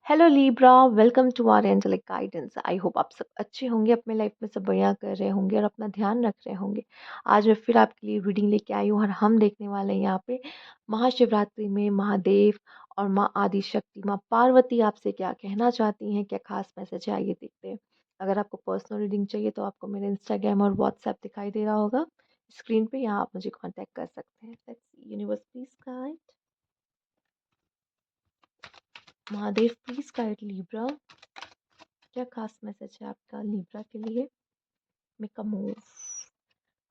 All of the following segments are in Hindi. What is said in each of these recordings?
Hello Libra, welcome to our angelic guidance. I hope आप सब अच्छे होंगे, अपने लाइफ में सब बढ़िया कर रहे होंगे और अपना ध्यान रख रहे होंगे। आज मैं फिर आपके लिए रीडिंग लेके आई हूँ और हम देखने वाले हैं यहाँ पे महाशिवरात्रि में महादेव और माँ आदि शक्ति माँ पार्वती आपसे क्या कहना चाहती हैं, क्या खास मैसेज है, आइए देखते हैं। अगर आपको पर्सनल रीडिंग चाहिए तो आपको मेरे इंस्टाग्राम और व्हाट्सएप दिखाई दे रहा होगा स्क्रीन पे, यहाँ आप मुझे कॉन्टैक्ट कर सकते हैं। Let's see, universe please guide, Mahadev please guide Libra. क्या खास मैसेज है आपका लिब्रा के लिए? Make a move.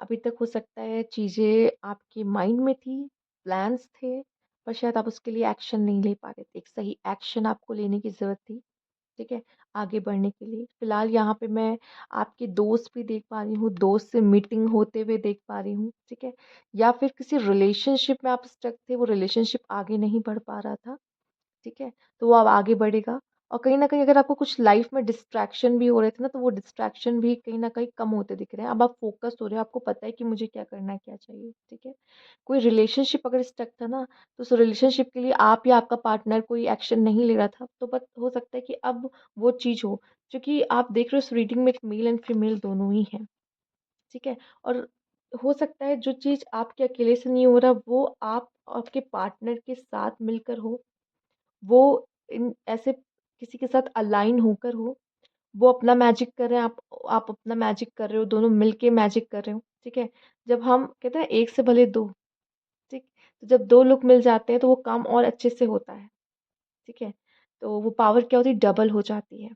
अभी तक हो सकता है चीज़ें आपके माइंड में थी, प्लान्स थे, पर शायद आप उसके लिए एक्शन नहीं ले पा रहे थे। एक सही एक्शन आपको लेने की ज़रूरत थी, ठीक है, आगे बढ़ने के लिए। फिलहाल यहाँ पे मैं आपके दोस्त भी देख पा रही हूँ, दोस्त से मीटिंग होते हुए देख पा रही हूँ, ठीक है, या फिर किसी रिलेशनशिप में आप स्टक थे, वो रिलेशनशिप आगे नहीं बढ़ पा रहा था, ठीक है, तो वो अब आगे बढ़ेगा। और कहीं न कहीं अगर आपको कुछ लाइफ में डिस्ट्रैक्शन भी हो रहे थे ना, तो वो डिस्ट्रैक्शन भी कहीं न कहीं कम होते दिख रहे हैं। अब आप फ़ोकस हो रहे हो, आपको पता है कि मुझे क्या करना है, क्या चाहिए, ठीक है। कोई रिलेशनशिप अगर स्टक था ना, तो उस रिलेशनशिप के लिए आप या आपका पार्टनर कोई एक्शन नहीं ले रहा था, तो बट हो सकता है कि अब वो चीज़ हो। क्योंकि आप देख रहे हो इस रीडिंग में एक मेल एंड फीमेल दोनों ही हैं, ठीक है। और हो सकता है जो चीज़ आपके अकेले से नहीं हो रहा, वो आप आपके पार्टनर के साथ मिलकर हो। वो इन ऐसे किसी के साथ अलाइन होकर हो, वो अपना मैजिक कर रहे हैं, आप अपना मैजिक कर रहे हो, दोनों मिलके मैजिक कर रहे हो, ठीक है। जब हम कहते हैं एक से भले दो, ठीक, तो जब दो लोग मिल जाते हैं तो वो काम और अच्छे से होता है, ठीक है। तो वो पावर क्या होती है, डबल हो जाती है।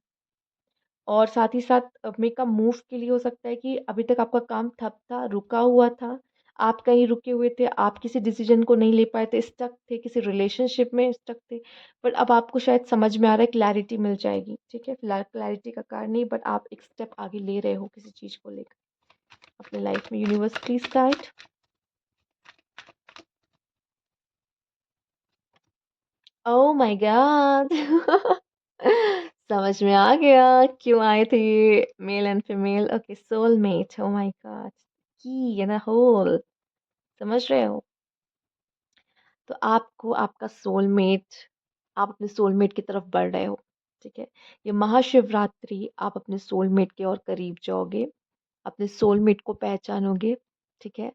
और साथ ही साथ मेक अ मूव के लिए हो सकता है कि अभी तक आपका काम ठप था, रुका हुआ था, आप कहीं रुके हुए थे, आप किसी डिसीजन को नहीं ले पाए थे, स्टक थे, किसी रिलेशनशिप में स्टक थे। बट अब आपको शायद समझ में आ रहा है, क्लैरिटी मिल जाएगी, ठीक है। फिलहाल क्लैरिटी का कारण नहीं, बट आप एक स्टेप आगे ले रहे हो किसी चीज़ को लेकर अपने लाइफ में। Universe please guide. Oh my God समझ में आ गया क्यों आए थे ये male and female. Okay, soulmate, oh my God, की इन अ होल, समझ रहे हो? तो आपको आपका सोलमेट, आप अपने सोलमेट की तरफ बढ़ रहे हो, ठीक है। ये महाशिवरात्रि आप अपने सोलमेट के और करीब जाओगे, अपने सोलमेट को पहचानोगे, ठीक है।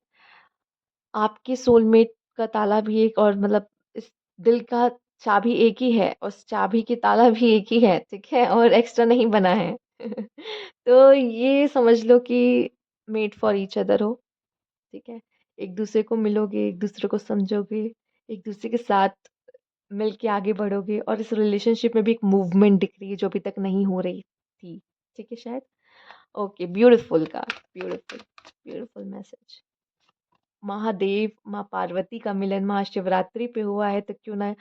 आपके सोलमेट का ताला भी एक और मतलब इस दिल का चाबी एक ही है, उस चाबी की ताला भी एक ही है, ठीक है, और एक्स्ट्रा नहीं बना है तो ये समझ लो कि मेड फॉर ईच अदर हो, ठीक है। एक दूसरे को मिलोगे, एक दूसरे को समझोगे, एक दूसरे के साथ मिल के आगे बढ़ोगे, और इस रिलेशनशिप में भी एक मूवमेंट दिख रही है जो अभी तक नहीं हो रही थी, ठीक है शायद। ओके, ब्यूटीफुल का, ब्यूटीफुल, ब्यूटीफुल मैसेज। महादेव माँ पार्वती का मिलन महाशिवरात्रि पे हुआ है, तो क्यों ना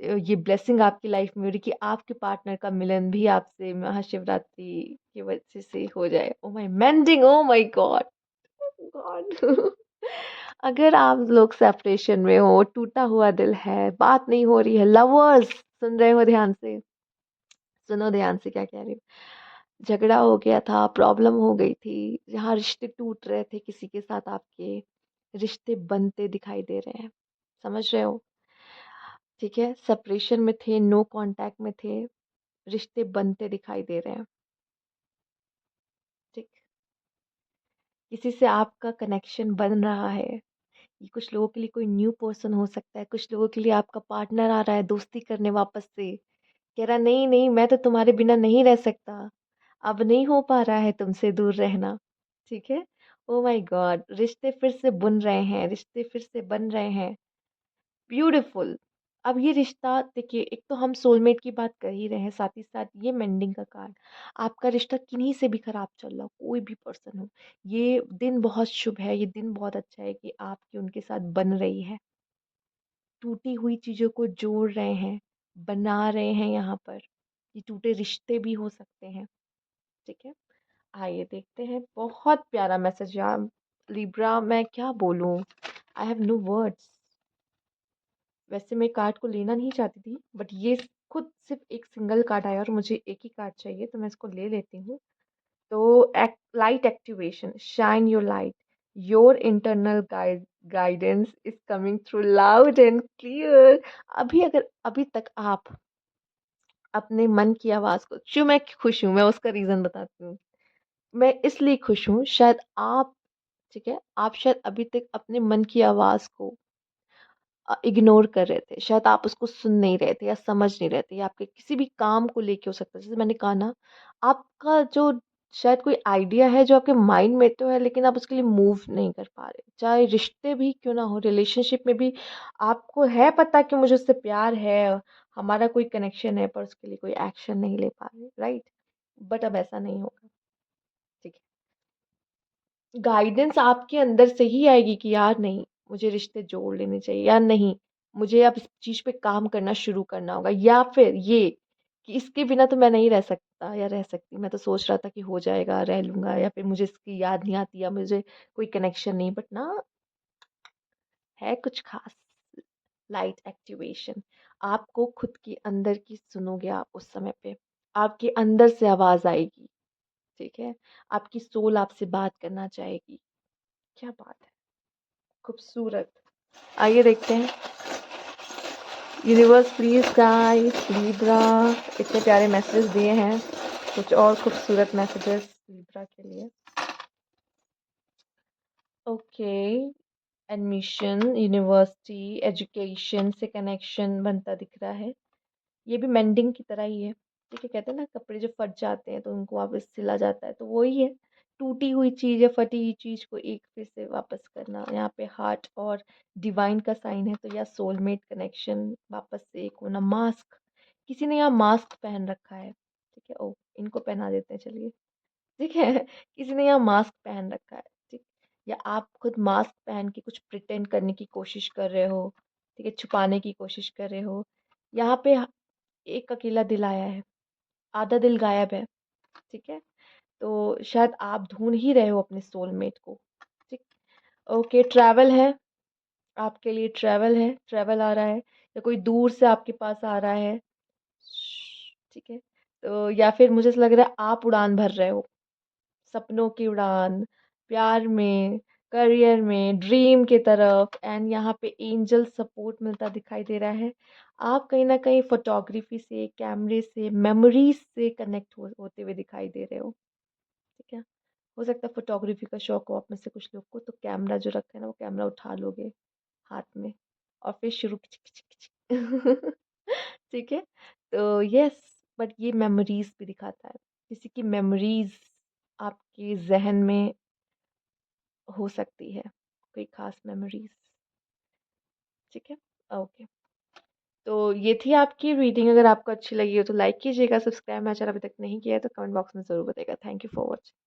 ये ब्लेसिंग आपकी लाइफ में हो रही कि आपके पार्टनर का मिलन भी आपसे महाशिवरात्रि की वजह से हो जाए। Oh my mending, oh my God, God अगर आप लोग सेपरेशन में हो, टूटा हुआ दिल है, बात नहीं हो रही है, लवर्स सुन रहे हो ध्यान से, सुनो ध्यान से क्या कह रही हूँ। झगड़ा हो गया था, प्रॉब्लम हो गई थी, जहाँ रिश्ते टूट रहे थे किसी के साथ, आपके रिश्ते बनते दिखाई दे रहे हैं, समझ रहे हो, ठीक है। सेपरेशन में थे, नो कांटेक्ट में थे, रिश्ते बनते दिखाई दे रहे हैं, ठीक। किसी से आपका कनेक्शन बन रहा है। ये कुछ लोगों के लिए कोई न्यू पर्सन हो सकता है, कुछ लोगों के लिए आपका पार्टनर आ रहा है दोस्ती करने वापस से, कह रहा नहीं नहीं मैं तो तुम्हारे बिना नहीं रह सकता, अब नहीं हो पा रहा है तुमसे दूर रहना, ठीक है। ओ माय गॉड, रिश्ते फिर से बुन रहे हैं, रिश्ते फिर से बन रहे हैं, ब्यूटीफुल। अब ये रिश्ता देखिए, एक तो हम सोलमेट की बात कर ही रहे हैं, साथ ही साथ ये मेंडिंग का कार्ड, आपका रिश्ता किन्हीं से भी खराब चल रहा हो, कोई भी पर्सन हो, ये दिन बहुत शुभ है, ये दिन बहुत अच्छा है कि आपकी उनके साथ बन रही है, टूटी हुई चीज़ों को जोड़ रहे हैं, बना रहे हैं यहाँ पर। ये टूटे रिश्ते भी हो सकते हैं, ठीक है। आइए देखते हैं, बहुत प्यारा मैसेज यार लिब्रा, मैं क्या बोलूँ, आई हैव नो वर्ड्स। वैसे मैं कार्ड को लेना नहीं चाहती थी, बट ये खुद सिर्फ एक सिंगल कार्ड आया और मुझे एक ही कार्ड चाहिए, तो मैं इसको ले लेती हूँ। तो light activation, shine your light, your internal guidance is coming through loud and clear. अभी अगर अभी तक आप अपने मन की आवाज़ को क्यों मैं खुश हूँ, मैं उसका रीज़न बताती हूँ। मैं इसलिए खुश हूँ, शायद आप, ठीक है, आप शायद अभी तक अपने मन की आवाज़ को इग्नोर कर रहे थे। शायद आप उसको सुन नहीं रहे थे या समझ नहीं रहे थे, या आपके किसी भी काम को लेके हो सकता है। जैसे मैंने कहा ना, आपका जो शायद कोई आइडिया है जो आपके माइंड में तो है, लेकिन आप उसके लिए मूव नहीं कर पा रहे। चाहे रिश्ते भी क्यों ना हो, रिलेशनशिप में भी आपको है पता कि मुझे उससे प्यार है, हमारा कोई कनेक्शन है, पर उसके लिए कोई एक्शन नहीं ले पा रहे, राइट? बट अब ऐसा नहीं होगा, ठीक है? गाइडेंस आपके अंदर से ही आएगी कि यार नहीं, मुझे रिश्ते जोड़ लेने चाहिए, या नहीं, मुझे अब इस चीज़ पे काम करना शुरू करना होगा, या फिर ये कि इसके बिना तो मैं नहीं रह सकता या रह सकती। मैं तो सोच रहा था कि हो जाएगा, रह लूँगा, या फिर मुझे इसकी याद नहीं आती, या मुझे कोई कनेक्शन नहीं, बट ना, है कुछ ख़ास। Light activation. आपको खुद के अंदर की सुनोगे आप उस समय पे, आपके अंदर से आवाज़ आएगी, ठीक है? आपकी सोल आपसे बात करना चाहेगी। क्या बात है! खूबसूरत। आइए देखते हैं। यूनिवर्स प्लीज गाइस, लिब्रा, इतने प्यारे मैसेजेस दिए हैं, कुछ और खूबसूरत मैसेजेस लिब्रा के लिए। ओके, एडमिशन, यूनिवर्सिटी, एजुकेशन से कनेक्शन बनता दिख रहा है। ये भी मेंडिंग की तरह ही है, ठीक है? कहते हैं ना, कपड़े जो फट जाते हैं तो उनको वापस सिला जाता है, तो वही है। टूटी हुई चीज़ या फटी हुई चीज़ को एक फिर से वापस करना। यहाँ पे हार्ट और डिवाइन का साइन है, तो या सोलमेट कनेक्शन वापस से एक होना। मास्क, किसी ने यहाँ मास्क पहन रखा है, ठीक है? ओ, इनको पहना देते हैं, चलिए, ठीक है। किसी ने यहाँ मास्क पहन रखा है, ठीक, या आप खुद मास्क पहन के कुछ प्रिटेंड करने की कोशिश कर रहे हो, ठीक है, छुपाने की कोशिश कर रहे हो। यहाँ पे एक अकेला दिल आया है, आधा दिल गायब है, ठीक है? तो शायद आप ढूंढ ही रहे हो अपने सोलमेट को, ठीक। ओके, ट्रैवल है, आपके लिए ट्रैवल है, ट्रैवल आ रहा है, या कोई दूर से आपके पास आ रहा है, ठीक है? तो या फिर मुझे ऐसा लग रहा है आप उड़ान भर रहे हो, सपनों की उड़ान, प्यार में, करियर में, ड्रीम की तरफ, एंड यहाँ पे एंजल सपोर्ट मिलता दिखाई दे रहा है। आप कहीं न कहीं फ़ोटोग्राफ़ी से, कैमरे से, मेमोरीज़ से कनेक्ट होते हुए दिखाई दे रहे हो, ठीक है? हो सकता है फ़ोटोग्राफ़ी का शौक हो आप में से कुछ लोग को, तो कैमरा जो रखा है ना, वो कैमरा उठा लोगे हाथ में और फिर शुरू खिच, खिच, खिच। ठीक है? तो यस, बट ये मेमोरीज़ भी दिखाता है। किसी की मेमोरीज़ आपके ज़हन में हो सकती है, कोई ख़ास मेमोरीज़, ठीक है? ओके, तो ये थी आपकी रीडिंग। अगर आपको अच्छी लगी हो तो लाइक कीजिएगा, सब्सक्राइब मेरा चैनल अभी तक नहीं किया है तो कमेंट बॉक्स में ज़रूर बताइएगा। Thank you for watching.